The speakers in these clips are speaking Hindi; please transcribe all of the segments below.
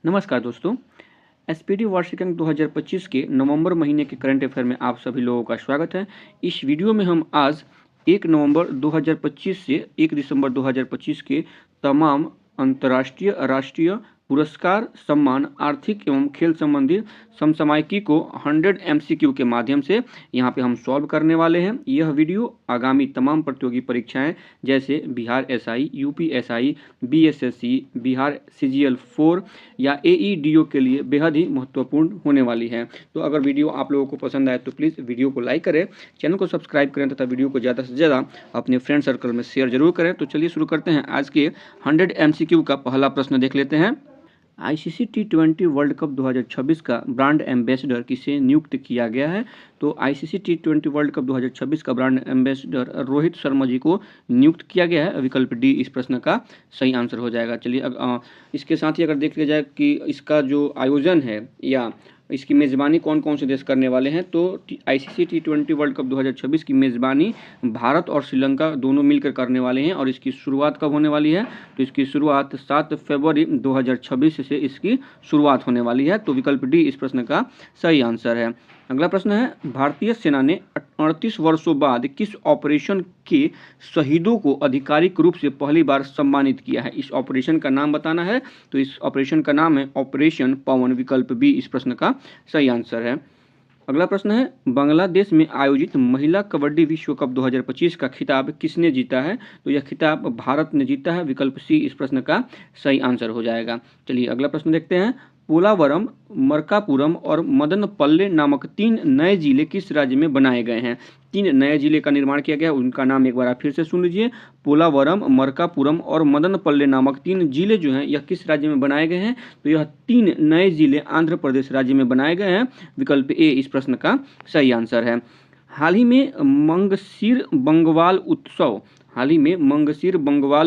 नमस्कार दोस्तों। एसपीटी वार्षिक अंक 2025 के नवंबर महीने के करंट अफेयर में आप सभी लोगों का स्वागत है। इस वीडियो में हम आज 1 नवंबर 2025 से 1 दिसंबर 2025 के तमाम अंतर्राष्ट्रीय, राष्ट्रीय पुरस्कार, सम्मान, आर्थिक एवं खेल संबंधी समसामयिकी को 100 एमसीक्यू के माध्यम से यहाँ पे हम सॉल्व करने वाले हैं। यह वीडियो आगामी तमाम प्रतियोगी परीक्षाएं जैसे Bihar SI, UP SI, BSSC, Bihar CGL 4 या एईडीओ के लिए बेहद ही महत्वपूर्ण होने वाली है। तो अगर वीडियो आप लोगों को पसंद आए तो प्लीज़ वीडियो को लाइक करें, चैनल को सब्सक्राइब करें तथा वीडियो को ज़्यादा से ज़्यादा अपने फ्रेंड सर्कल में शेयर जरूर करें। तो चलिए शुरू करते हैं। आज के 100 एमसीक्यू का पहला प्रश्न देख लेते हैं। आईसीसी टी20 वर्ल्ड कप 2026 का ब्रांड एम्बेसडर किसे नियुक्त किया गया है? तो आईसीसी टी20 वर्ल्ड कप 2026 का ब्रांड एम्बेसडर रोहित शर्मा जी को नियुक्त किया गया है। विकल्प डी इस प्रश्न का सही आंसर हो जाएगा। चलिए इसके साथ ही अगर देख लिया जाए कि इसका जो आयोजन है या इसकी मेज़बानी कौन कौन से देश करने वाले हैं, तो आईसीसी टी20 वर्ल्ड कप 2026 की मेज़बानी भारत और श्रीलंका दोनों मिलकर करने वाले हैं। और इसकी शुरुआत कब होने वाली है? तो इसकी शुरुआत 7 फरवरी 2026 से इसकी शुरुआत होने वाली है। तो विकल्प डी इस प्रश्न का सही आंसर है। अगला प्रश्न है, भारतीय सेना ने 38 वर्षों बाद किस ऑपरेशन के शहीदों को आधिकारिक रूप से पहली बार सम्मानित किया है? इस ऑपरेशन का नाम बताना है। तो इस ऑपरेशन का नाम है ऑपरेशन पवन। विकल्प बी इस प्रश्न का सही आंसर है। अगला प्रश्न है, बांग्लादेश में आयोजित महिला कबड्डी विश्व कप 2025 का खिताब किसने जीता है? तो यह खिताब भारत ने जीता है। विकल्प सी इस प्रश्न का सही आंसर हो जाएगा। चलिए अगला प्रश्न देखते हैं। पोलावरम, मरकापुरम और मदनपल्ले नामक 3 नए जिले किस राज्य में बनाए गए हैं? 3 नए जिले का निर्माण किया गया है, उनका नाम एक बार आप फिर से सुन लीजिए। पोलावरम, मरकापुरम और मदनपल्ले नामक 3 जिले जो हैं यह किस राज्य में बनाए गए हैं? तो यह 3 नए जिले आंध्र प्रदेश राज्य में बनाए गए हैं। विकल्प ए इस प्रश्न का सही आंसर है। हाल ही में मंगसीर बंगवाल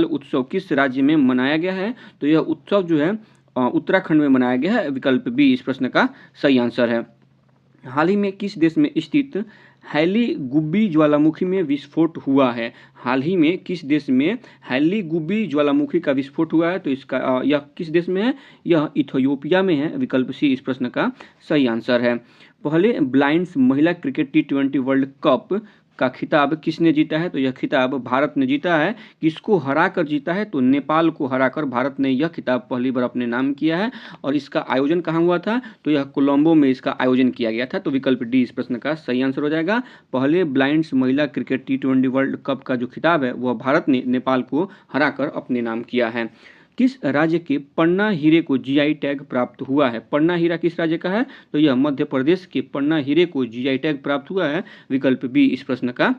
उत्सव किस राज्य में मनाया गया है? तो यह उत्सव जो है उत्तराखंड में मनाया गया है। विकल्प बी इस प्रश्न का सही आंसर है। हाल ही में किस देश में स्थित हैली गुब्बी ज्वालामुखी में विस्फोट हुआ है? हाल ही में किस देश में हैली गुब्बी ज्वालामुखी का विस्फोट हुआ है? तो इसका यह किस देश में है? यह इथियोपिया में है। विकल्प सी इस प्रश्न का सही आंसर है। पहले ब्लाइंड्स महिला क्रिकेट टी20 वर्ल्ड कप का खिताब किसने जीता है? तो यह खिताब भारत ने जीता है। किसको हराकर जीता है? तो नेपाल को हराकर भारत ने यह खिताब पहली बार अपने नाम किया है। और इसका आयोजन कहाँ हुआ था? तो यह कोलंबो में इसका आयोजन किया गया था। तो विकल्प डी इस प्रश्न का सही आंसर हो जाएगा। पहले ब्लाइंड्स महिला क्रिकेट टी20 वर्ल्ड कप का जो खिताब है वह भारत ने नेपाल को हराकर अपने नाम किया है। किस राज्य के पन्ना हीरे को जीआई टैग प्राप्त हुआ है? पन्ना हीरा किस राज्य का है? तो यह मध्य प्रदेश के पन्ना हीरे को जीआई टैग प्राप्त हुआ है। विकल्प बी इस प्रश्न का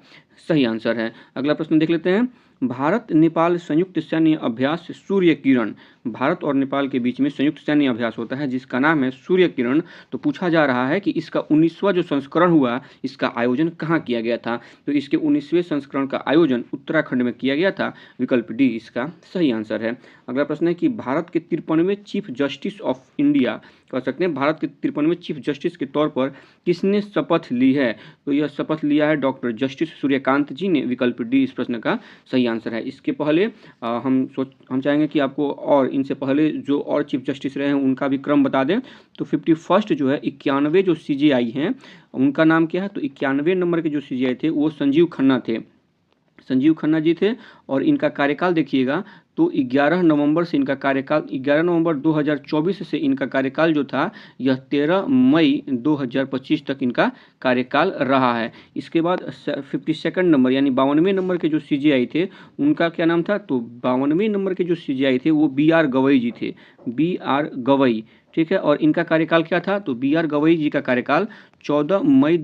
सही आंसर है। अगला प्रश्न देख लेते हैं। भारत नेपाल संयुक्त सैन्य अभ्यास सूर्य किरण, भारत और नेपाल के बीच में संयुक्त सैन्य अभ्यास होता है जिसका नाम है सूर्य किरण। तो पूछा जा रहा है कि इसका 19वां जो संस्करण हुआ इसका आयोजन कहाँ किया गया था? तो इसके 19वें संस्करण का आयोजन उत्तराखंड में किया गया था। विकल्प डी इसका सही आंसर है। अगला प्रश्न है कि भारत के 53वें चीफ जस्टिस ऑफ इंडिया कह सकते हैं, भारत के 53वें चीफ जस्टिस के तौर पर किसने शपथ ली है? तो यह शपथ लिया है डॉक्टर जस्टिस सूर्यकांत जी ने। विकल्प डी इस प्रश्न का सही आंसर है। इसके पहले हम चाहेंगे कि आपको और इनसे पहले जो और चीफ जस्टिस रहे हैं उनका भी क्रम बता दें। तो 51 जो है 91 जो सीजेआई हैं उनका नाम क्या है? तो 91 नंबर के जो सीजेआई थे वो संजीव खन्ना थे। संजीव खन्ना जी थे। और इनका कार्यकाल देखिएगा तो 11 नवंबर से इनका कार्यकाल 11 नवंबर 2024 से इनका कार्यकाल जो था यह 13 मई 2025 तक इनका कार्यकाल रहा है। इसके बाद 52 नंबर यानी 52वें नंबर के जो सीजेआई थे उनका क्या नाम था? तो 52वें नंबर के जो सीजेआई थे वो बी आर गवई जी थे। बी आर गवई, ठीक है। और इनका कार्यकाल क्या था? तो बी आर गवई जी का कार्यकाल 14 मई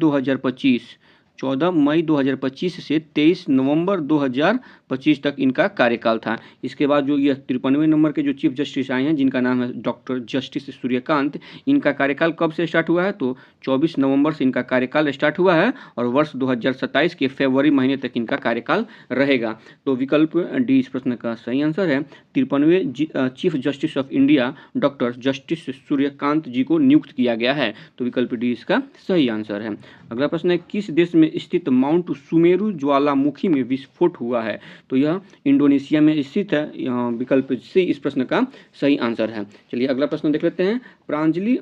2025 से 23 नवंबर 2025 तक इनका कार्यकाल था। इसके बाद जो यह 53वें नंबर के जो चीफ जस्टिस आए हैं जिनका नाम है डॉक्टर जस्टिस सूर्यकांत, इनका कार्यकाल कब से स्टार्ट हुआ है? तो 24 नवंबर से इनका कार्यकाल स्टार्ट हुआ है और वर्ष 2027 के फरवरी महीने तक इनका कार्यकाल रहेगा। तो विकल्प डी इस प्रश्न का सही आंसर है। 53वें chief justice of India doctor justice Suryakant ji को नियुक्त किया गया है। तो विकल्प डी इसका सही आंसर है। अगला प्रश्न है, किस देश में स्थित माउंट सुमेरु ज्वालामुखी में विस्फोट हुआ है? तो यह इंडोनेशिया में स्थित है। विकल्प सी इस प्रश्न का सही आंसर है। चलिए अगला प्रश्न देख लेते हैं। प्रांजलि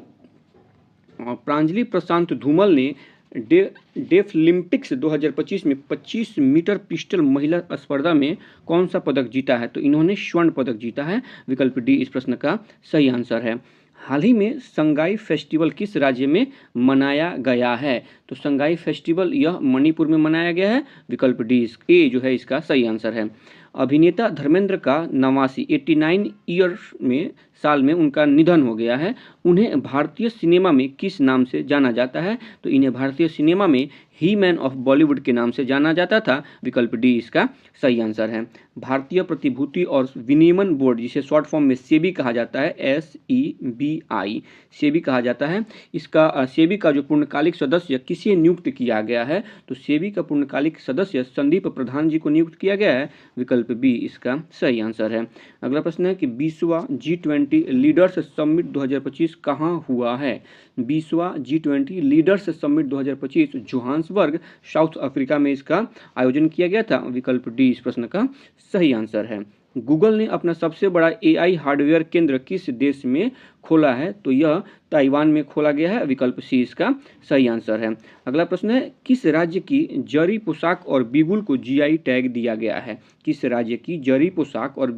प्रशांत धूमल ने डेफलिम्पिक्स 2025 में 25 मीटर पिस्टल महिला स्पर्धा में कौन सा पदक जीता है? तो इन्होंने स्वर्ण पदक जीता है। विकल्प डी इस प्रश्न का सही आंसर है। हाल ही में संगाई फेस्टिवल किस राज्य में मनाया गया है? तो संगाई फेस्टिवल यह मणिपुर में मनाया गया है। विकल्प डी ए जो है इसका सही आंसर है। अभिनेता धर्मेंद्र का 89 साल में उनका निधन हो गया है। उन्हें भारतीय सिनेमा में किस नाम से जाना जाता है? तो इन्हें भारतीय सिनेमा में ही मैन ऑफ बॉलीवुड के नाम से जाना जाता था। विकल्प डी इसका सही आंसर है। भारतीय प्रतिभूति और विनियमन बोर्ड, जिसे शॉर्ट फॉर्म में सेबी कहा जाता है, SEBI सेबी कहा जाता है, इसका सेबी का जो पूर्णकालिक सदस्य किसे नियुक्त किया गया है? तो सेबी का पूर्णकालिक सदस्य संदीप प्रधान जी को नियुक्त किया गया है। विकल्प बी इसका सही आंसर है। अगला प्रश्न है कि 20वां G20 लीडर्स समिट 2025 कहाँ हुआ है? 20वां G20 leaders summit 2025 Johannesburg, south Africa में इसका आयोजन किया गया था। विकल्प डी इस प्रश्न का सही आंसर है। गूगल ने अपना सबसे बड़ा AI हार्डवेयर केंद्र किस देश में खोला है? तो यह ताइवान में खोला गया है। विकल्प सी इसका सही आंसर है। अगला प्रश्न है, किस राज्य की जरी पोशाक और बिगुल को GI टैग दिया गया है? किस राज्य की जरी पोशाक और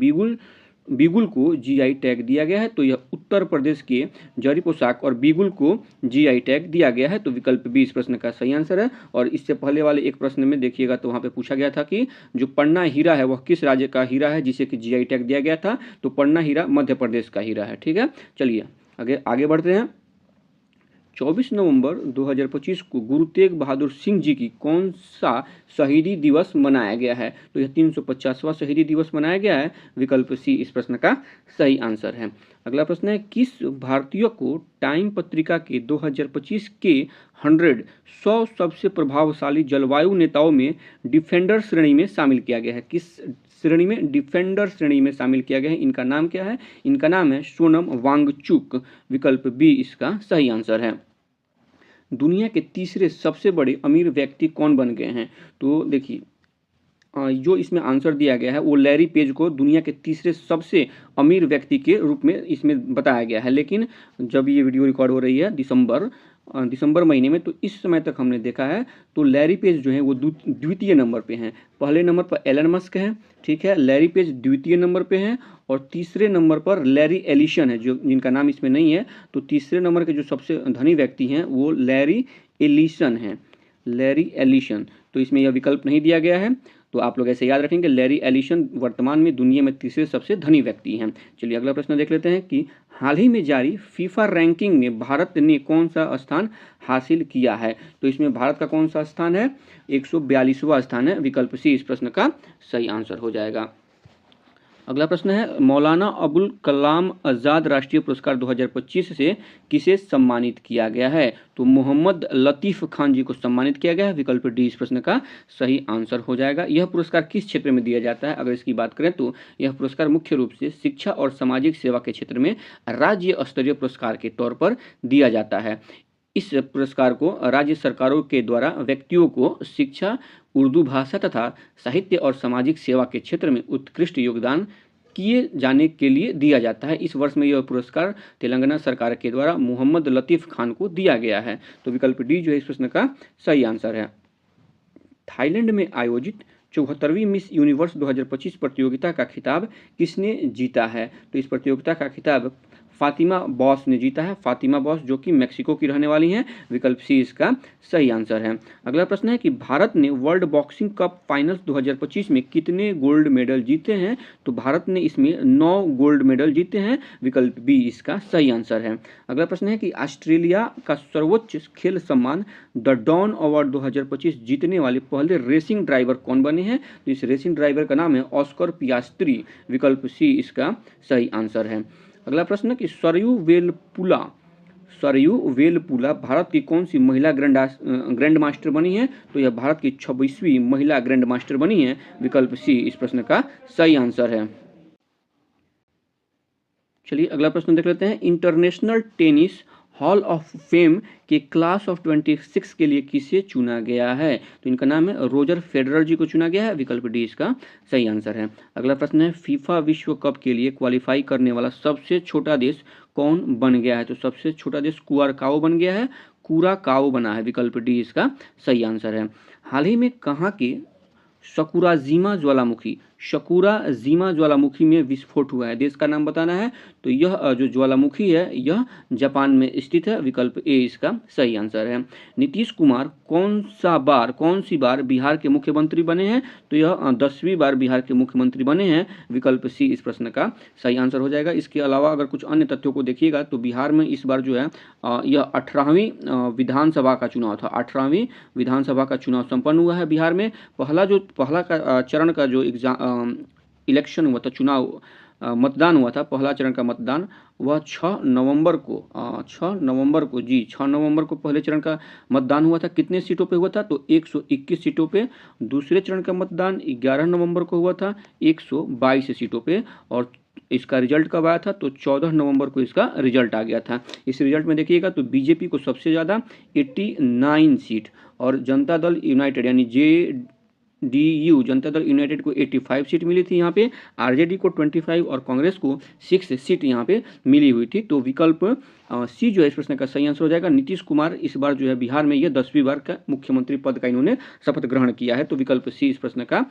बिगुल को GI टैग दिया गया है? तो यह उत्तर प्रदेश के जरी पोशाक और बिगुल को GI टैग दिया गया है। तो विकल्प बी इस प्रश्न का सही आंसर है। और इससे पहले वाले एक प्रश्न में देखिएगा तो वहाँ पे पूछा गया था कि जो पन्ना हीरा है वह किस राज्य का हीरा है जिसे कि GI टैग दिया गया था? तो पन्ना हीरा मध्य प्रदेश का हीरा है। ठीक है, चलिए आगे बढ़ते हैं। 24 नवंबर 2025 को गुरु तेग बहादुर सिंह जी की कौन सा शहीदी दिवस मनाया गया है? तो यह 350वां शहीदी दिवस मनाया गया है। विकल्प सी इस प्रश्न का सही आंसर है। अगला प्रश्न है, किस भारतीय को टाइम पत्रिका के 2025 के 100 सबसे प्रभावशाली जलवायु नेताओं में डिफेंडर श्रेणी में शामिल किया गया है? किस श्रेणी में? डिफेंडर श्रेणी में शामिल किया गया है। इनका नाम क्या है? इनका नाम है सोनम वांगचुक। विकल्प बी इसका सही आंसर है। दुनिया के तीसरे सबसे बड़े अमीर व्यक्ति कौन बन गए हैं? तो देखिए जो इसमें आंसर दिया गया है वो लैरी पेज को दुनिया के तीसरे सबसे अमीर व्यक्ति के रूप में इसमें बताया गया है। लेकिन जब ये वीडियो रिकॉर्ड हो रही है दिसंबर महीने में, तो इस समय तक हमने देखा है तो लैरी पेज जो है वो द्वितीय नंबर पे हैं। पहले नंबर पर एलन मस्क है, ठीक है, लैरी पेज द्वितीय नंबर पे हैं, और तीसरे नंबर पर लैरी एलिसन है जो जिनका नाम इसमें नहीं है। तो तीसरे नंबर के जो सबसे धनी व्यक्ति हैं वो लैरी एलिसन हैं, लैरी एलिसन। तो इसमें यह विकल्प नहीं दिया गया है, तो आप लोग ऐसे याद रखेंगे लैरी एलिसन वर्तमान में दुनिया में तीसरे सबसे धनी व्यक्ति हैं। चलिए अगला प्रश्न देख लेते हैं कि हाल ही में जारी फीफा रैंकिंग में भारत ने कौन सा स्थान हासिल किया है? तो इसमें भारत का कौन सा स्थान है? 142वां स्थान है। विकल्प सी इस प्रश्न का सही आंसर हो जाएगा। अगला प्रश्न है, मौलाना अबुल कलाम आज़ाद राष्ट्रीय पुरस्कार 2025 से किसे सम्मानित किया गया है? तो मोहम्मद लतीफ़ खान जी को सम्मानित किया गया है। विकल्प डी इस प्रश्न का सही आंसर हो जाएगा। यह पुरस्कार किस क्षेत्र में दिया जाता है? अगर इसकी बात करें तो यह पुरस्कार मुख्य रूप से शिक्षा और सामाजिक सेवा के क्षेत्र में राज्य स्तरीय पुरस्कार के तौर पर दिया जाता है। इस पुरस्कार को राज्य सरकारों के द्वारा व्यक्तियों को शिक्षा, उर्दू भाषा तथा साहित्य और सामाजिक सेवा के क्षेत्र में उत्कृष्ट योगदान किए जाने के लिए दिया जाता है। इस वर्ष में यह पुरस्कार तेलंगाना सरकार के द्वारा मोहम्मद लतीफ़ खान को दिया गया है। तो विकल्प डी जो है इस प्रश्न का सही आंसर है। थाईलैंड में आयोजित 74वीं मिस यूनिवर्स 2025 प्रतियोगिता का खिताब किसने जीता है? तो इस प्रतियोगिता का खिताब फातिमा बॉस ने जीता है। फातिमा बॉस जो कि मेक्सिको की रहने वाली हैं। विकल्प सी इसका सही आंसर है। अगला प्रश्न है कि भारत ने वर्ल्ड बॉक्सिंग कप फाइनल्स 2025 में कितने गोल्ड मेडल जीते हैं? तो भारत ने इसमें 9 गोल्ड मेडल जीते हैं। विकल्प बी इसका सही आंसर है। अगला प्रश्न है कि ऑस्ट्रेलिया का सर्वोच्च खेल सम्मान द डॉन अवार्ड 2025 जीतने वाले पहले रेसिंग ड्राइवर कौन बने हैं? तो इस रेसिंग ड्राइवर का नाम है ऑस्कर पियास्त्री। विकल्प सी इसका सही आंसर है। अगला प्रश्न कि सरयू वेलपुला भारत की कौन सी महिला ग्रैंड मास्टर बनी है? तो यह भारत की 26वीं महिला ग्रैंड मास्टर बनी है। विकल्प सी इस प्रश्न का सही आंसर है। चलिए अगला प्रश्न देख लेते हैं। International tennis hall of fame के क्लास ऑफ 26 के लिए किसे चुना गया है? तो इनका नाम है रोजर फेडरर जी को चुना गया है। विकल्प डी इसका सही आंसर है। अगला प्रश्न है फीफा विश्व कप के लिए क्वालिफाई करने वाला सबसे छोटा देश कौन बन गया है? तो सबसे छोटा देश कुराकाओ बन गया है, कुराकाओ बना है। विकल्प डी इसका सही आंसर है। हाल ही में कहाँ के शकुराजीमा ज्वालामुखी में विस्फोट हुआ है? देश का नाम बताना है। तो यह जो ज्वालामुखी है यह जापान में स्थित है। विकल्प ए इसका सही आंसर है। नीतीश कुमार कौन सी बार बिहार के मुख्यमंत्री बने हैं? तो यह 10वीं बार बिहार के मुख्यमंत्री बने हैं। विकल्प सी इस प्रश्न का सही आंसर हो जाएगा। इसके अलावा अगर कुछ अन्य तथ्यों को देखिएगा तो बिहार में इस बार जो है यह 18वीं विधानसभा का चुनाव था। 18वीं विधानसभा का चुनाव संपन्न हुआ है बिहार में। पहला चरण का जो इलेक्शन हुआ था, चुनाव मतदान हुआ था, पहला चरण का मतदान वह 6 नवंबर को पहले चरण का मतदान हुआ था। कितने सीटों पे हुआ था? तो 121 सीटों पे। दूसरे चरण का मतदान 11 नवंबर को हुआ था 122 सीटों पे। और इसका रिजल्ट कब आया था? तो 14 नवंबर को इसका रिजल्ट आ गया था। इस रिजल्ट में देखिएगा तो बीजेपी को सबसे ज़्यादा 89 सीट और जनता दल यूनाइटेड यानी जनता दल यूनाइटेड को 85 सीट मिली थी यहाँ पे, आरजेडी को 25 और कांग्रेस को 6 सीट यहाँ पे मिली हुई थी। तो विकल्प सी जो है इस प्रश्न का सही आंसर हो जाएगा। नीतीश कुमार इस बार जो है बिहार में ये 10वीं बार का मुख्यमंत्री पद का इन्होंने शपथ ग्रहण किया है। तो विकल्प सी इस प्रश्न का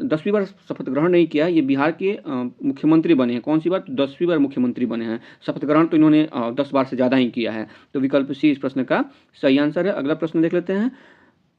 10वीं बार शपथ ग्रहण नहीं किया, ये बिहार के मुख्यमंत्री बने हैं। कौन सी बार? तो 10वीं बार मुख्यमंत्री बने हैं। शपथ ग्रहण तो इन्होंने 10 बार से ज़्यादा ही किया है। तो विकल्प सी इस प्रश्न का सही आंसर है। अगला प्रश्न देख लेते हैं।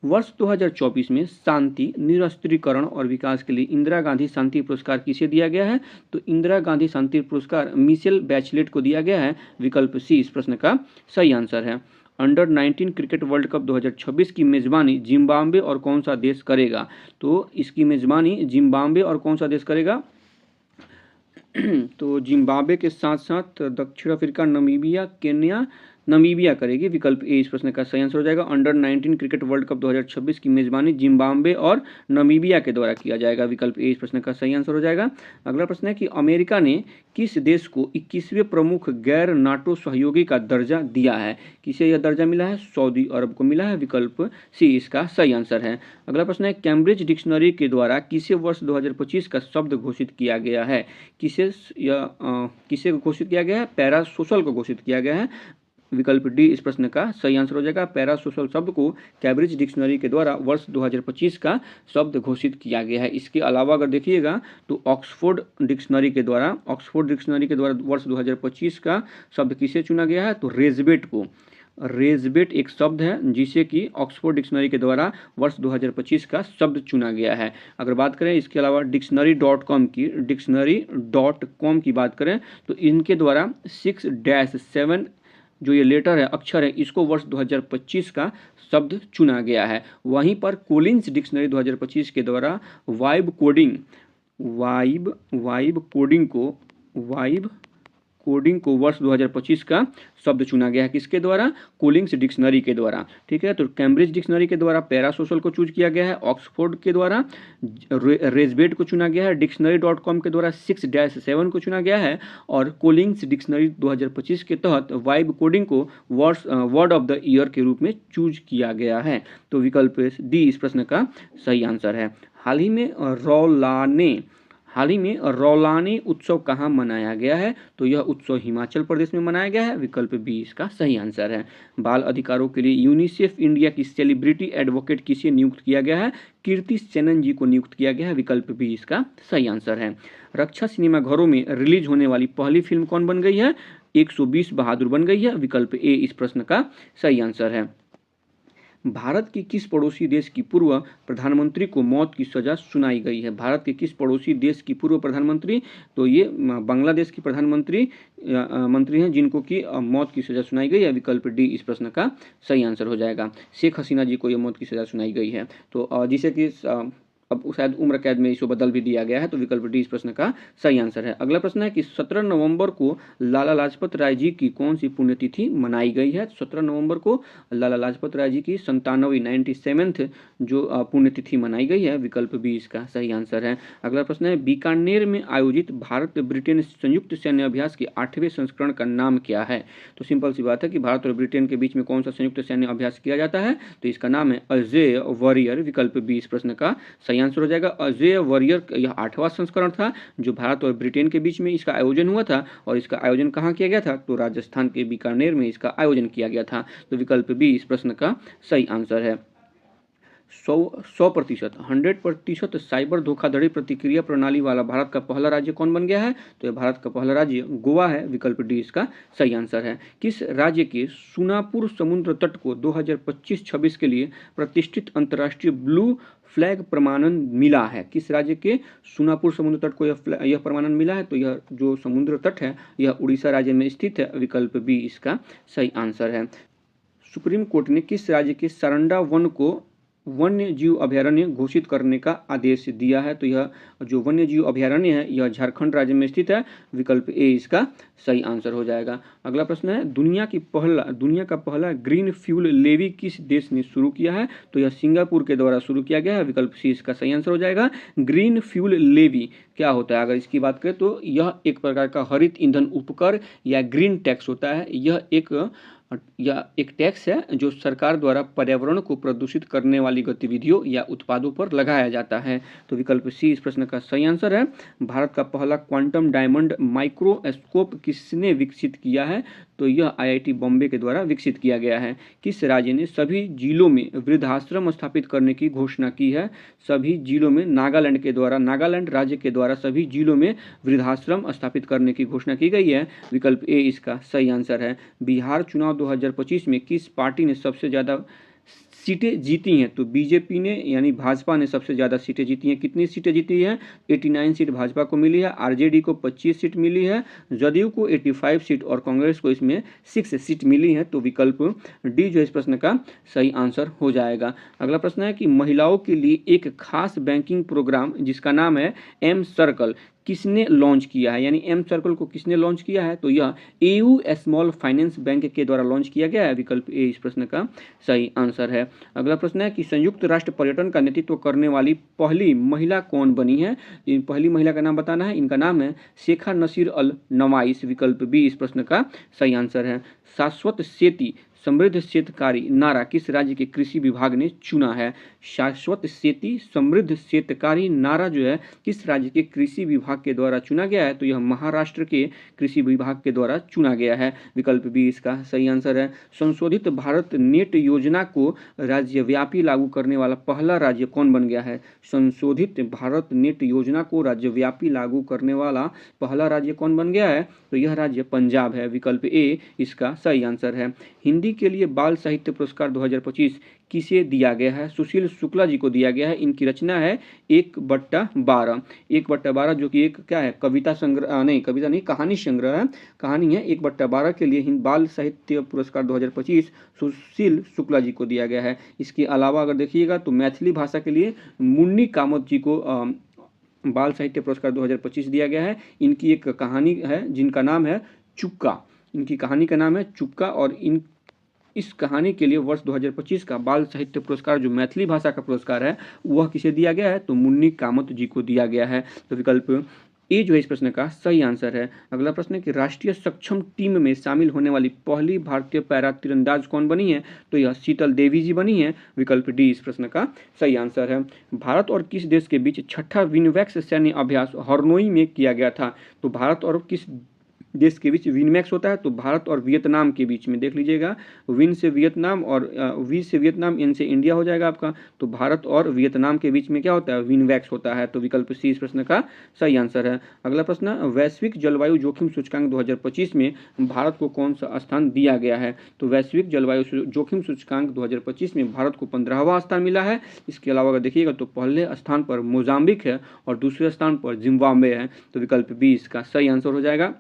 वर्ष 2024 में शांति, निरस्त्रीकरण और विकास के लिए इंदिरा गांधी शांति पुरस्कार किसे दिया गया है? तो इंदिरा गांधी शांति पुरस्कार मिशेल बैचलेट को दिया गया है। विकल्प सी इस प्रश्न का सही आंसर है। अंडर 19 क्रिकेट वर्ल्ड कप 2026 की मेजबानी जिम्बाब्वे और कौन सा देश करेगा? तो इसकी मेजबानी जिम्बाब्वे और कौन सा देश करेगा? तो जिम्बाब्वे के साथ साथ दक्षिण अफ्रीका, नमीबिया करेगी। विकल्प ए इस प्रश्न का सही आंसर हो जाएगा। अंडर 19 क्रिकेट वर्ल्ड कप 2026 की मेजबानी जिम्बाब्वे और नमीबिया के द्वारा किया जाएगा। विकल्प ए इस प्रश्न का सही आंसर हो जाएगा। अगला प्रश्न है कि अमेरिका ने किस देश को 21वें प्रमुख गैर नाटो सहयोगी का दर्जा दिया है? किसे यह दर्जा मिला है? सऊदी अरब को मिला है। विकल्प सी इसका सही आंसर है। अगला प्रश्न है कैम्ब्रिज डिक्शनरी के द्वारा किसे वर्ष 2025 का शब्द घोषित किया गया है? किसे घोषित किया गया है? पैरासोशल को घोषित किया गया है। विकल्प डी इस प्रश्न का सही आंसर हो जाएगा। पैरासोशल शब्द को कैम्ब्रिज डिक्शनरी के द्वारा वर्ष 2025 का शब्द घोषित किया गया है। इसके अलावा अगर देखिएगा तो ऑक्सफोर्ड डिक्शनरी के द्वारा वर्ष 2025 का शब्द किसे चुना गया है? तो रेजबेट एक शब्द है जिसे कि ऑक्सफोर्ड डिक्शनरी के द्वारा वर्ष 2025 का शब्द चुना गया है। अगर बात करें इसके अलावा डिक्शनरी.com की बात करें तो इनके द्वारा 6-7 जो ये लेटर है, अक्षर है, इसको वर्ष 2025 का शब्द चुना गया है। वहीं पर कोलिंस डिक्शनरी 2025 के द्वारा वाइब कोडिंग को वर्ष 2025 का शब्द चुना गया है। किसके द्वारा? कोलिंस डिक्शनरी के द्वारा। ठीक है, तो कैम्ब्रिज डिक्शनरी के द्वारा पैरासोशल को चूज किया गया है, ऑक्सफोर्ड के द्वारा रेजबेट को चुना गया है, डिक्शनरी.com के द्वारा 6-7 को चुना गया है और कोलिंस डिक्शनरी 2025 के तहत वाइब कोडिंग को वर्ड ऑफ द ईयर के रूप में चूज किया गया है। तो विकल्प डी इस प्रश्न का सही आंसर है। हाल ही में रौलानी उत्सव कहाँ मनाया गया है? तो यह उत्सव हिमाचल प्रदेश में मनाया गया है। विकल्प बी इसका सही आंसर है। बाल अधिकारों के लिए यूनिसेफ इंडिया की सेलिब्रिटी एडवोकेट किसे नियुक्त किया गया है? कीर्ति सेनन जी को नियुक्त किया गया है। विकल्प बी इसका सही आंसर है। रक्षा सिनेमा घरों में रिलीज होने वाली पहली फिल्म कौन बन गई है? 120 बहादुर बन गई है। विकल्प ए इस प्रश्न का सही आंसर है। भारत के किस पड़ोसी देश की पूर्व प्रधानमंत्री को मौत की सजा सुनाई गई है? भारत के किस पड़ोसी देश की पूर्व प्रधानमंत्री? तो ये बांग्लादेश की प्रधानमंत्री मंत्री हैं जिनको कि मौत की सजा सुनाई गई है। विकल्प डी इस प्रश्न का सही आंसर हो जाएगा। शेख हसीना जी को ये मौत की सजा सुनाई गई है। तो जिसे कि अब शायद उम्र कैद में इसको बदल भी दिया गया है, तो विकल्प डी इस प्रश्न का सही आंसर है। अगला प्रश्न है कि 17 नवंबर को लाला लाजपत राय जी की कौन सी पुण्यतिथि मनाई गई है? 17 नवंबर को लाला लाजपत राय जी की 97वीं 97th जो पुण्यतिथि मनाई गई है, विकल्प बी इसका सही आंसर है। अगला प्रश्न है बीकानेर में आयोजित भारत ब्रिटेन संयुक्त सैन्य अभ्यास के 8वें संस्करण का नाम क्या है? तो सिंपल सी बात है कि भारत और ब्रिटेन के बीच में कौन सा संयुक्त सैन्य अभ्यास किया जाता है, तो इसका नाम है अजेय वॉरियर, विकल्प बी इस प्रश्न का सही आंसर हो जाएगा। अजेय वॉरियर यह 8वां संस्करण था जो भारत और ब्रिटेन के बीच में इसका आयोजन हुआ था, और इसका आयोजन कहाँ किया गया था? तो राजस्थान के बीकानेर में इसका आयोजन किया गया था, तो विकल्प बी इस प्रश्न का सही आंसर है। 100% 100% साइबर धोखाधड़ी प्रतिक्रिया प्रणाली वाला भारत का पहला राज्य कौन बन गया है? तो यह भारत का पहला राज्य गोवा है, विकल्प डी इसका सही आंसर है। किस राज्य के सुनापुर समुद्र तट को 2025-26 के लिए प्रतिष्ठित अंतर्राष्ट्रीय ब्लू फ्लैग प्रमाणन मिला है? किस राज्य के सुनापुर समुद्र तट को यह प्रमाणन मिला है? तो यह जो समुद्र तट है यह उड़ीसा राज्य में स्थित है, विकल्प बी इसका सही आंसर है। सुप्रीम कोर्ट ने किस राज्य के सारंडा वन को वन्य जीव अभयारण्य घोषित करने का आदेश दिया है? तो यह जो वन्य जीव अभयारण्य है यह झारखंड राज्य में स्थित है, विकल्प ए इसका सही आंसर हो जाएगा। अगला प्रश्न है दुनिया का पहला ग्रीन फ्यूल लेवी किस देश ने शुरू किया है? तो यह सिंगापुर के द्वारा शुरू किया गया है, विकल्प सी इसका सही आंसर हो जाएगा। ग्रीन फ्यूल लेवी क्या होता है? अगर इसकी बात करें तो यह एक प्रकार का हरित ईंधन उपकर या ग्रीन टैक्स होता है। यह एक टैक्स है जो सरकार द्वारा पर्यावरण को प्रदूषित करने वाली गतिविधियों या उत्पादों पर लगाया जाता है, तो विकल्प सी इस प्रश्न का सही आंसर है। भारत का पहला क्वांटम डायमंड माइक्रोस्कोप किसने विकसित किया है? तो यह आईआईटी बॉम्बे के द्वारा विकसित किया गया है। किस राज्य ने सभी जिलों में वृद्धाश्रम स्थापित करने की घोषणा की है? सभी जिलों में नागालैंड राज्य के द्वारा सभी जिलों में वृद्धाश्रम स्थापित करने की घोषणा की गई है, विकल्प ए इसका सही आंसर है। बिहार चुनाव 2025 में किस पार्टी ने सबसे ज़्यादा सीटें जीती हैं? तो बीजेपी ने यानी भाजपा ने सबसे ज़्यादा सीटें जीती हैं। कितनी सीटें जीती हैं? 89 सीट भाजपा को मिली है, आरजेडी को 25 सीट मिली है, जदयू को 85 सीट और कांग्रेस को इसमें 6 सीट मिली है, तो विकल्प डी जो इस प्रश्न का सही आंसर हो जाएगा। अगला प्रश्न है कि महिलाओं के लिए एक खास बैंकिंग प्रोग्राम जिसका नाम है एम सर्कल किसने लॉन्च किया है? यानी एम सर्कल को किसने लॉन्च किया है? तो यह एयू स्मॉल फाइनेंस बैंक के द्वारा लॉन्च किया गया है, विकल्प ए इस प्रश्न का सही आंसर है। अगला प्रश्न है कि संयुक्त राष्ट्र पर्यटन का नेतृत्व करने वाली पहली महिला कौन बनी है? इन पहली महिला का नाम बताना है। इनका नाम है शेखा नसीर अल नवाइस, विकल्प बी इस प्रश्न का सही आंसर है। शाश्वत खेती समृद्ध शेतकारी नारा किस राज्य के कृषि विभाग ने चुना है? शाश्वत खेती समृद्ध शेतकारी नारा जो है किस राज्य के कृषि विभाग के द्वारा चुना गया है? तो यह महाराष्ट्र के कृषि विभाग के द्वारा चुना गया है, विकल्प बी इसका सही आंसर है। संशोधित भारत नेट योजना को राज्यव्यापी लागू करने वाला पहला राज्य कौन बन गया है? संशोधित भारत नेट योजना को राज्यव्यापी लागू करने वाला पहला राज्य कौन बन गया है? तो यह राज्य पंजाब है, विकल्प ए इसका सही आंसर है। हिंदी के लिए बाल साहित्य पुरस्कार 2025 किसे दिया गया है? सुशील शुक्ला जी को दिया गया है। इनकी रचना है 1/12 1/12 जो कि एक क्या है कविता संग्रह नहीं कहानी संग्रह है, कहानी है। 1/12 के लिए बाल साहित्य पुरस्कार 2025 सुशील शुक्ला जी को दिया गया है। इसके अलावा अगर देखिएगा तो मैथिली भाषा के लिए मुन्नी कामत जी को बाल साहित्य पुरस्कार 2025 दिया गया है। इनकी एक कहानी है जिनका नाम है चुक्का, इनकी कहानी का नाम है चुक्का, और इस कहानी के लिए वर्ष 2025 का बाल साहित्य पुरस्कार जो मैथिली भाषा का पुरस्कार है वह किसे दिया गया है? तो मुन्नी कामत जी को दिया गया है, तो विकल्प ए जो है इस प्रश्न का सही आंसर है। अगला प्रश्न है कि राष्ट्रीय सक्षम टीम में शामिल होने वाली पहली भारतीय पैरा तीरंदाज कौन बनी है? तो यह शीतल देवी जी बनी है, विकल्प डी इस प्रश्न का सही आंसर है। भारत और किस देश के बीच छठा विनवैक्स सैन्य अभ्यास हरनोई में किया गया था? तो भारत और किस देश के बीच विनमैक्स होता है? तो भारत और वियतनाम के बीच में, देख लीजिएगा, विन से वियतनाम और वी से वियतनाम, एन से इंडिया हो जाएगा आपका। तो भारत और वियतनाम के बीच में क्या होता है? विनवैक्स होता है, तो विकल्प सी इस प्रश्न का सही आंसर है। अगला प्रश्न, वैश्विक जलवायु जोखिम सूचकांक 2025 में भारत को कौन सा स्थान दिया गया है? तो वैश्विक जलवायु जोखिम सूचकांक 2025 में भारत को 15वां स्थान मिला है। इसके अलावा अगर देखिएगा तो पहले स्थान पर मोजाम्बिक है और दूसरे स्थान पर जिम्बाब्वे है, तो विकल्प बी इसका सही आंसर हो जाएगा।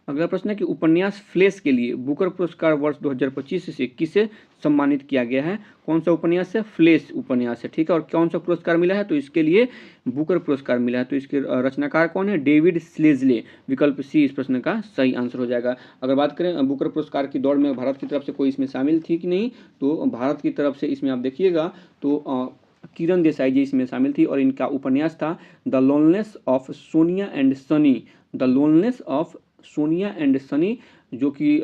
अगला प्रश्न है कि उपन्यास फ्लेश के लिए बुकर पुरस्कार वर्ष 2025 से किसे सम्मानित किया गया है। कौन सा उपन्यास है, फ्लेश उपन्यास है, ठीक है। और कौन सा पुरस्कार मिला है, तो इसके लिए बुकर पुरस्कार मिला है। तो इसके रचनाकार कौन है, डेविड स्लेजले, विकल्प सी इस प्रश्न का सही आंसर हो जाएगा। अगर बात करें बुकर पुरस्कार की दौड़ में भारत की तरफ से कोई इसमें शामिल थी कि नहीं, तो भारत की तरफ से इसमें आप देखिएगा तो किरण देसाई जी इसमें शामिल थी और इनका उपन्यास था the loneliness of Sonia and Sunny, the loneliness of Sonia and Sunny, जो कि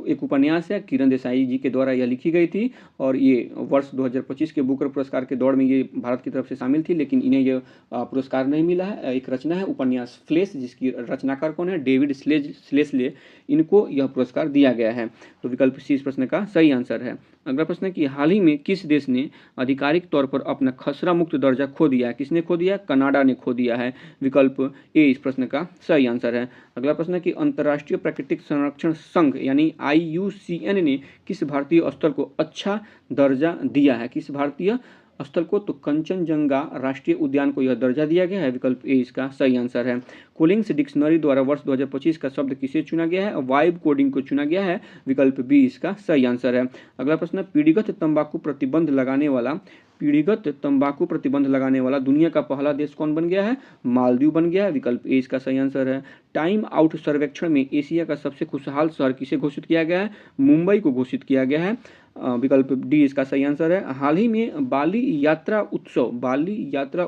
एक उपन्यास है, किरण देसाई जी के द्वारा यह लिखी गई थी और ये वर्ष 2025 के बुकर पुरस्कार के दौड़ में ये भारत की तरफ से शामिल थी, लेकिन इन्हें यह पुरस्कार नहीं मिला है। एक रचना है उपन्यास फ्लेश, जिसकी रचनाकार कौन है, डेविड स्लेजले, इनको यह पुरस्कार दिया गया है। तो विकल्प सी इस प्रश्न का सही आंसर है। अगला प्रश्न है कि हाल ही में किस देश ने आधिकारिक तौर पर अपना खसरा मुक्त दर्जा खो दिया है। किसने खो दिया, कनाडा ने खो दिया है, विकल्प ए इस प्रश्न का सही आंसर है। अगला प्रश्न है कि अंतर्राष्ट्रीय प्राकृतिक संरक्षण संघ यानी IUCN ने किस भारतीय स्थल को अच्छा दर्जा दिया है। किस भारतीय स्थल को, तो कंचनजंगा राष्ट्रीय उद्यान को यह दर्जा दिया गया है, विकल्प ए इसका सही आंसर है। कोलिंग्स डिक्शनरी द्वारा वर्ष 2025 का शब्द किसे चुना गया है, वाइब कोडिंग को चुना गया है, विकल्प बी इसका सही आंसर है। अगला प्रश्न, पीढ़ीगत तंबाकू प्रतिबंध लगाने वाला दुनिया का पहला देश कौन बन गया है, मालदीव बन गया है, विकल्प ए इसका सही आंसर है। टाइम आउट सर्वेक्षण में एशिया का सबसे खुशहाल शहर किसे घोषित किया गया है, मुंबई को घोषित किया गया है, विकल्प डी इसका सही आंसर है। हाल ही में बाली यात्रा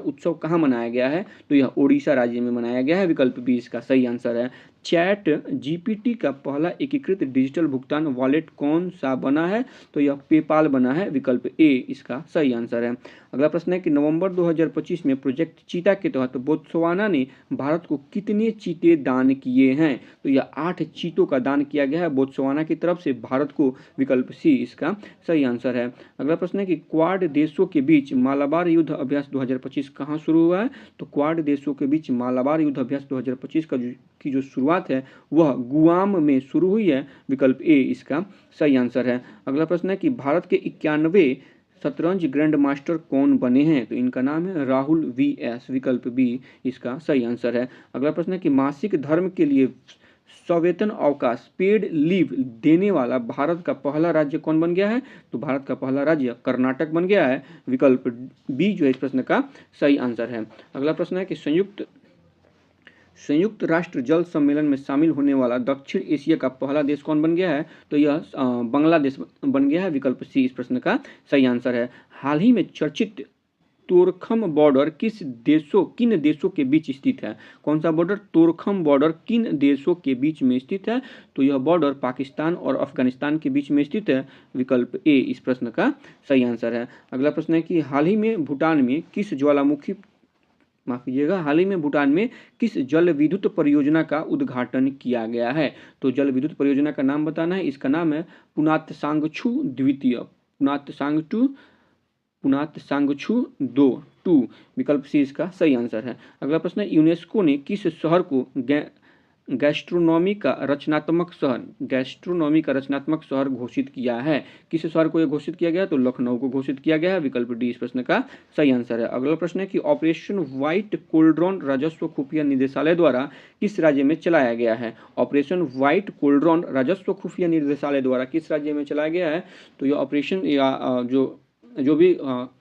उत्सव कहाँ मनाया गया है, तो यह ओडिशा राज्य में मनाया गया है, विकल्प बी इसका सही आंसर है। चैट GPT का पहला एकीकृत डिजिटल भुगतान वॉलेट कौन सा बना है, तो यह पेपाल बना है, विकल्प ए इसका सही आंसर है। अगला प्रश्न है कि नवंबर 2025 में प्रोजेक्ट चीता के तहत बोत्सवाना ने भारत को कितने चीते दान किए हैं, तो यह 8 चीतों का दान किया गया है बोत्सवाना की तरफ से भारत को, विकल्प सी इसका सही आंसर है। अगला प्रश्न है कि क्वाड देशों के बीच मालाबार युद्ध अभ्यास 2025 कहाँ शुरू हुआ है, तो क्वाड देशों के बीच मालाबार युद्ध अभ्यास 2025 की जो शुरुआत है वह गुआम में शुरू हुई है, विकल्प ए इसका सही आंसर है। अगला प्रश्न है कि भारत के 91 शतरंज ग्रैंड मास्टर कौन बने हैं, तो इनका नाम है राहुल VS, विकल्प बी इसका सही आंसर है। अगला प्रश्न है कि मासिक धर्म के लिए सवेतन अवकाश पेड लीव देने वाला भारत का पहला राज्य कौन बन गया है, तो भारत का पहला राज्य कर्नाटक बन गया है, विकल्प बी जो है इस प्रश्न का सही आंसर है। अगला प्रश्न है कि संयुक्त राष्ट्र जल सम्मेलन में शामिल होने वाला दक्षिण एशिया का पहला देश कौन बन गया है, तो यह बांग्लादेश बन गया है, विकल्प सी इस प्रश्न का सही आंसर है। हाल ही में चर्चित तोरखम बॉर्डर किन देशों के बीच स्थित है। कौन सा बॉर्डर, तोरखम बॉर्डर किन देशों के बीच में स्थित है, तो यह बॉर्डर पाकिस्तान और अफगानिस्तान के बीच में स्थित है, विकल्प ए इस प्रश्न का सही आंसर है। अगला प्रश्न है कि हाल ही में भूटान में किस जल विद्युत परियोजना का उद्घाटन किया गया है, तो जल विद्युत परियोजना का नाम बताना है। इसका नाम है पुनातसांगछू द्वितीय, पुनातसांगछू 2, विकल्प सी इसका सही आंसर है। अगला प्रश्न है यूनेस्को ने किस शहर को गैस्ट्रोनॉमी का रचनात्मक शहर घोषित किया है। किस शहर को यह घोषित किया गया, तो लखनऊ को घोषित किया गया है, विकल्प डी इस प्रश्न का सही आंसर है। अगला प्रश्न है कि ऑपरेशन व्हाइट कोल्ड्रॉन राजस्व खुफिया निदेशालय द्वारा किस राज्य में चलाया गया है। ऑपरेशन व्हाइट कोल्ड्रॉन राजस्व खुफिया निदेशालय द्वारा किस राज्य में चलाया गया है, तो यह ऑपरेशन या जो भी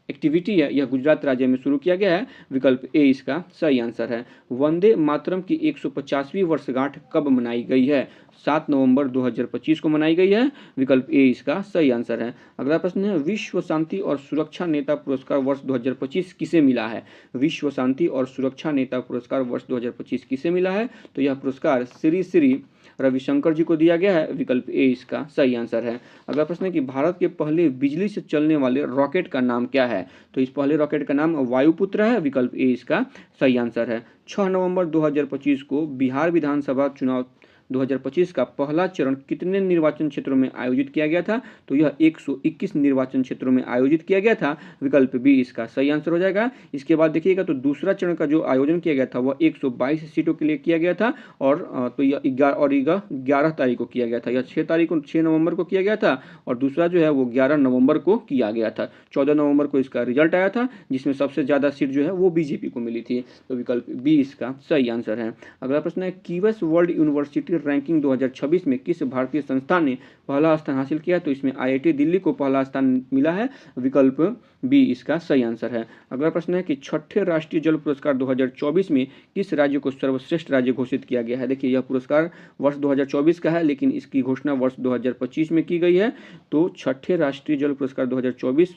एक्टिविटी है यह गुजरात राज्य में शुरू किया गया है, विकल्प ए इसका सही आंसर है। वंदे मातरम की 150वीं वर्षगांठ कब मनाई गई है, 7 नवंबर 2025 को मनाई गई है, विकल्प ए इसका सही आंसर है। अगला प्रश्न है विश्व शांति और सुरक्षा नेता पुरस्कार वर्ष 2025 किसे मिला है। विश्व शांति और सुरक्षा नेता पुरस्कार वर्ष 2025 किसे मिला है, तो यह पुरस्कार श्री रविशंकर जी को दिया गया है, विकल्प ए इसका सही आंसर है। अगला प्रश्न है कि भारत के पहले बिजली से चलने वाले रॉकेट का नाम क्या है, तो इस पहले रॉकेट का नाम वायुपुत्र है, विकल्प ए इसका सही आंसर है। 6 नवंबर 2025 को बिहार विधानसभा चुनाव 2025 का पहला चरण कितने निर्वाचन क्षेत्रों में आयोजित किया गया था, तो यह 121 निर्वाचन क्षेत्रों में आयोजित किया गया था, विकल्प बी इसका सही आंसर हो जाएगा। इसके बाद देखिएगा तो दूसरा चरण का जो आयोजन किया गया था वह 122 सीटों के लिए किया गया था और तो यह 11 तारीख को किया गया था। यह 6 नवंबर को किया गया था और दूसरा जो है वो 11 नवंबर को किया गया था। 14 नवंबर को इसका रिजल्ट आया था जिसमें सबसे ज़्यादा सीट जो है वो बीजेपी को मिली थी, तो विकल्प बी इसका सही आंसर है। अगला प्रश्न है कीवस वर्ल्ड यूनिवर्सिटी फिर रैंकिंग 2026 में किस भारतीय संस्थान ने पहला स्थान हासिल किया? तो इसमें IIT दिल्ली को पहला स्थान मिला है, विकल्प बी इसका सही आंसर है। अगला प्रश्न है कि छठे राष्ट्रीय जल पुरस्कार 2024 में किस राज्य को सर्वश्रेष्ठ राज्य घोषित किया गया है? देखिए यह पुरस्कार वर्ष 2024 का है, लेकिन इसकी घोषणा वर्ष 2025 में की गई है। तो छठे राष्ट्रीय जल पुरस्कार 2024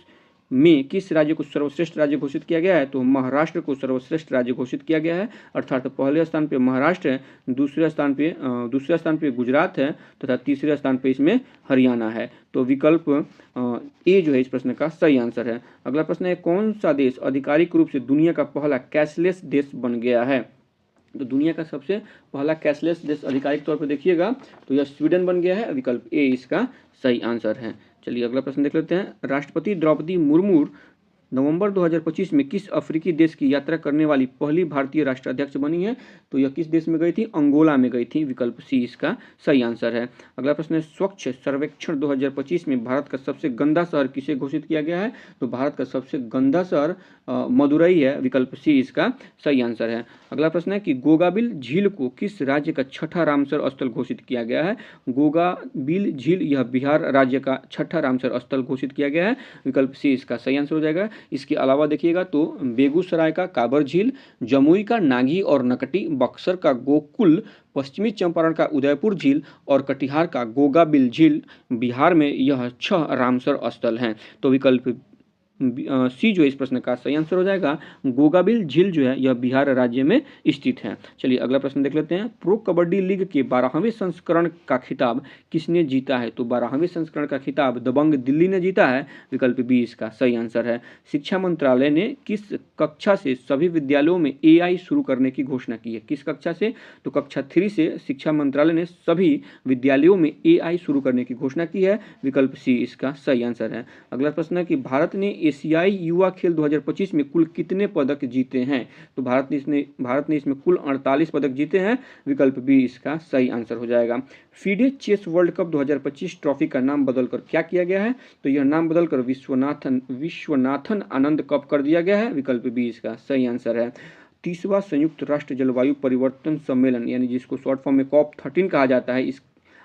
में किस राज्य को सर्वश्रेष्ठ राज्य घोषित किया गया है? तो महाराष्ट्र को सर्वश्रेष्ठ राज्य घोषित किया गया है, अर्थात पहले स्थान पे महाराष्ट्र है, दूसरे स्थान पे गुजरात है तथा तीसरे स्थान पे इसमें हरियाणा है। तो विकल्प ए जो है इस प्रश्न का सही आंसर है। अगला प्रश्न है कौन सा देश आधिकारिक रूप से दुनिया का पहला कैशलेस देश बन गया है? तो दुनिया का सबसे पहला कैशलेस देश आधिकारिक तौर पर देखिएगा तो यह स्वीडन बन गया है, विकल्प ए इसका सही आंसर है। चलिए अगला प्रश्न देख लेते हैं। राष्ट्रपति द्रौपदी मुर्मू नवंबर 2025 में किस अफ्रीकी देश की यात्रा करने वाली पहली भारतीय राष्ट्राध्यक्ष बनी है? तो यह किस देश में गई थी? अंगोला में गई थी, विकल्प सी इसका सही आंसर है। अगला प्रश्न है स्वच्छ सर्वेक्षण 2025 में भारत का सबसे गंदा शहर किसे घोषित किया गया है? तो भारत का सबसे गंदा शहर मदुरई है, विकल्प सी इसका सही आंसर है। अगला प्रश्न है कि गोगाबिल झील को किस राज्य का छठा रामसर स्थल घोषित किया गया है? गोगाबिल झील यह बिहार राज्य का छठा रामसर स्थल घोषित किया गया है, विकल्प सी इसका सही आंसर हो जाएगा। इसके अलावा देखिएगा तो बेगूसराय का काबर झील, जमुई का नागी और नकटी, बक्सर का गोकुल, पश्चिमी चंपारण का उदयपुर झील और कटिहार का गोगाबिल झील बिहार में यह 6 रामसर स्थल हैं। तो विकल्प सी जो है इस प्रश्न का सही आंसर हो जाएगा। गोगाबिल झील जो है यह बिहार राज्य में स्थित है। चलिए अगला प्रश्न देख लेते हैं। प्रो कबड्डी लीग के 12वें संस्करण का खिताब किसने जीता है? तो 12वें संस्करण का खिताब दबंग दिल्ली ने जीता है, विकल्प बी इसका सही आंसर है। शिक्षा मंत्रालय ने किस कक्षा से सभी विद्यालयों में AI शुरू करने की घोषणा की है? किस कक्षा से? तो कक्षा 3 से शिक्षा मंत्रालय ने सभी विद्यालयों में AI शुरू करने की घोषणा की है, विकल्प सी इसका सही आंसर है। अगला प्रश्न है कि भारत ने एशियाई युवा खेल 2025 में कुल कितने पदक जीते हैं? तो भारत ने इसमें कुल 48 पदक जीते हैं, विकल्प बी इसका सही आंसर हो जाएगा। FIDE chess World Cup 2025 trophy का नाम बदलकर क्या किया गया है? तो यह नाम बदलकर विश्वनाथन आनंद कप कर दिया गया है, विकल्प बी इसका सही आंसर है। 30वां संयुक्त राष्ट्र जलवायु परिवर्तन सम्मेलन यानी जिसको शॉर्ट फॉर्म में COP13 कहा जाता है, इस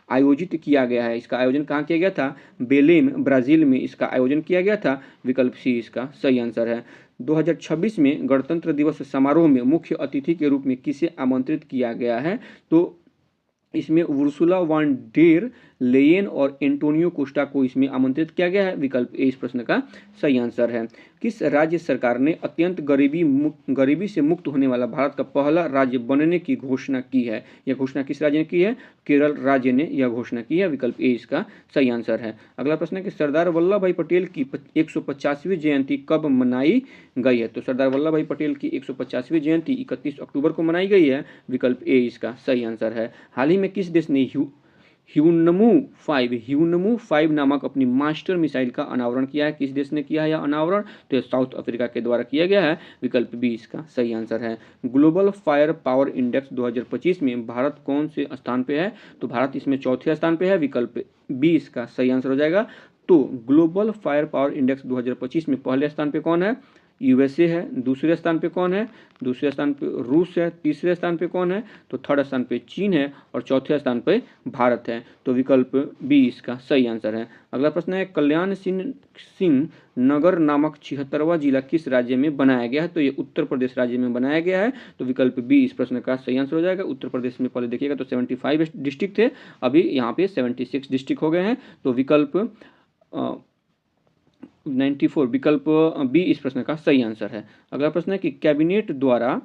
आयोजित किया गया है। इसका आयोजन कहाँ किया गया था? बेलेम ब्राजील में इसका आयोजन किया गया था, विकल्प सी इसका सही आंसर है। 2026 में गणतंत्र दिवस समारोह में मुख्य अतिथि के रूप में किसे आमंत्रित किया गया है? तो इसमें उर्सुला वान डेर लेयेन और एंटोनियो कोस्टा को इसमें आमंत्रित किया गया है, विकल्प ए इस प्रश्न का सही आंसर है। किस राज्य सरकार ने अत्यंत गरीबी से मुक्त होने वाला भारत का पहला राज्य बनने की घोषणा की है? यह घोषणा किस राज्य ने की है? केरल राज्य ने यह घोषणा की है, विकल्प ए इसका सही आंसर है। अगला प्रश्न है कि सरदार वल्लभ भाई पटेल की 150वीं जयंती कब मनाई गई है? तो सरदार वल्लभ भाई पटेल की 150वीं जयंती 31 अक्टूबर को मनाई गई है, विकल्प ए इसका सही आंसर है। हाल ही में किस देश ने ह्यूनमू 5 नामक अपनी मास्टर मिसाइल का अनावरण किया है? किस देश ने किया है यह अनावरण? तो साउथ अफ्रीका के द्वारा किया गया है, विकल्प बी इसका सही आंसर है। ग्लोबल फायर पावर इंडेक्स 2025 में भारत कौन से स्थान पे है? तो भारत इसमें चौथे स्थान पे है, विकल्प बी इसका सही आंसर हो जाएगा। तो ग्लोबल फायर पावर इंडेक्स 2025 में पहले स्थान पे कौन है? USA है। दूसरे स्थान पे कौन है? दूसरे स्थान पे रूस है। तीसरे स्थान पे कौन है? तो थर्ड स्थान पे चीन है और चौथे स्थान पे भारत है। तो विकल्प बी इसका सही आंसर है। अगला प्रश्न है कल्याण सिंह नगर नामक 76वां जिला किस राज्य में बनाया गया है? तो ये उत्तर प्रदेश राज्य में बनाया गया है, तो विकल्प बी इस प्रश्न का सही आंसर हो जाएगा। उत्तर प्रदेश में पहले देखिएगा तो 75 डिस्ट्रिक्ट थे, अभी यहाँ पे 76 डिस्ट्रिक्ट हो गए हैं, तो विकल्प 94 विकल्प बी इस प्रश्न का सही आंसर है। अगला प्रश्न है कि कैबिनेट द्वारा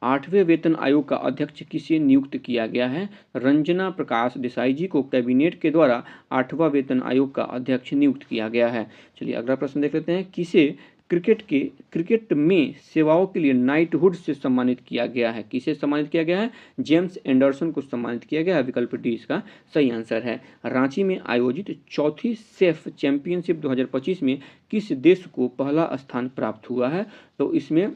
8वें वेतन आयोग का अध्यक्ष किसे नियुक्त किया गया है? रंजना प्रकाश देसाई जी को कैबिनेट के द्वारा 8वां वेतन आयोग का अध्यक्ष नियुक्त किया गया है। चलिए अगला प्रश्न देख लेते हैं। किसे क्रिकेट में सेवाओं के लिए नाइटहुड से सम्मानित किया गया है? किसे सम्मानित किया गया है? जेम्स एंडरसन को सम्मानित किया गया है, विकल्प डी इसका सही आंसर है। रांची में आयोजित चौथी सेफ चैंपियनशिप 2025 में किस देश को पहला स्थान प्राप्त हुआ है? तो इसमें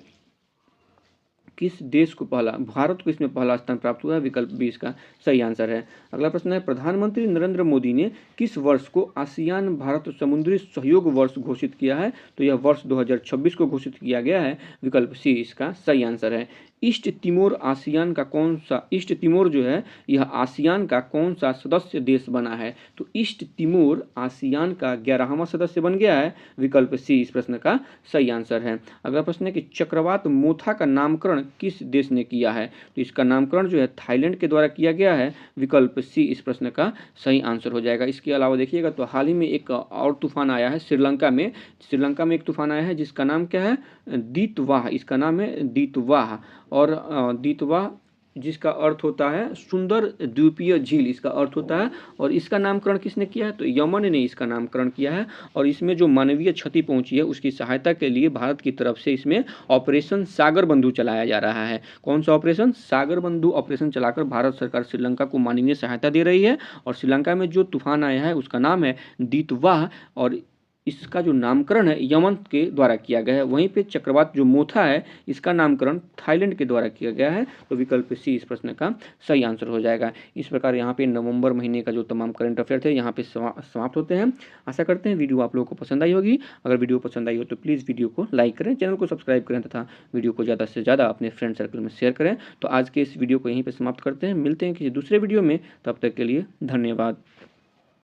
किस देश को भारत को इसमें पहला स्थान प्राप्त हुआ है, विकल्प बी इसका सही आंसर है। अगला प्रश्न है प्रधानमंत्री नरेंद्र मोदी ने किस वर्ष को आसियान भारत समुद्री सहयोग वर्ष घोषित किया है? तो यह वर्ष 2026 को घोषित किया गया है, विकल्प सी इसका सही आंसर है। ईस्ट तिमोर आसियान का कौन सा, ईस्ट तिमोर जो है यह आसियान का कौन सा सदस्य देश बना है? तो ईस्ट तिमोर आसियान का 11वां सदस्य बन गया है। विकल्प सी इस प्रश्न का सही आंसर है। अगला प्रश्न है कि चक्रवात मोथा का नामकरण किस देश ने किया है? तो इसका नामकरण जो है थाईलैंड के द्वारा किया गया है। विकल्प सी इस प्रश्न का सही आंसर हो जाएगा। इसके अलावा देखिएगा तो हाल ही में एक और तूफान आया है श्रीलंका में। श्रीलंका में एक तूफान आया है जिसका नाम क्या है? दीतवाह। इसका नाम है दीतवाह। और दीतवाह जिसका अर्थ होता है सुंदर द्वीपीय झील, इसका अर्थ होता है। और इसका नामकरण किसने किया है? तो यमन ने इसका नामकरण किया है। और इसमें जो मानवीय क्षति पहुंची है उसकी सहायता के लिए भारत की तरफ से इसमें ऑपरेशन सागर बंधु चलाया जा रहा है। कौन सा ऑपरेशन? सागर बंधु ऑपरेशन चलाकर भारत सरकार श्रीलंका को मानवीय सहायता दे रही है। और श्रीलंका में जो तूफान आया है उसका नाम है दीतवाह और इसका जो नामकरण है यमन के द्वारा किया गया है। वहीं पे चक्रवात जो मोथा है इसका नामकरण थाईलैंड के द्वारा किया गया है। तो विकल्प सी इस प्रश्न का सही आंसर हो जाएगा। इस प्रकार यहाँ पे नवंबर महीने का जो तमाम करंट अफेयर थे यहाँ पे समाप्त होते हैं। आशा करते हैं वीडियो आप लोगों को पसंद आई होगी। अगर वीडियो पसंद आई हो तो प्लीज़ वीडियो को लाइक करें, चैनल को सब्सक्राइब करें तथा वीडियो को ज़्यादा से ज़्यादा अपने फ्रेंड सर्कल में शेयर करें। तो आज के इस वीडियो को यहीं पर समाप्त करते हैं। मिलते हैं किसी दूसरे वीडियो में, तब तक के लिए धन्यवाद।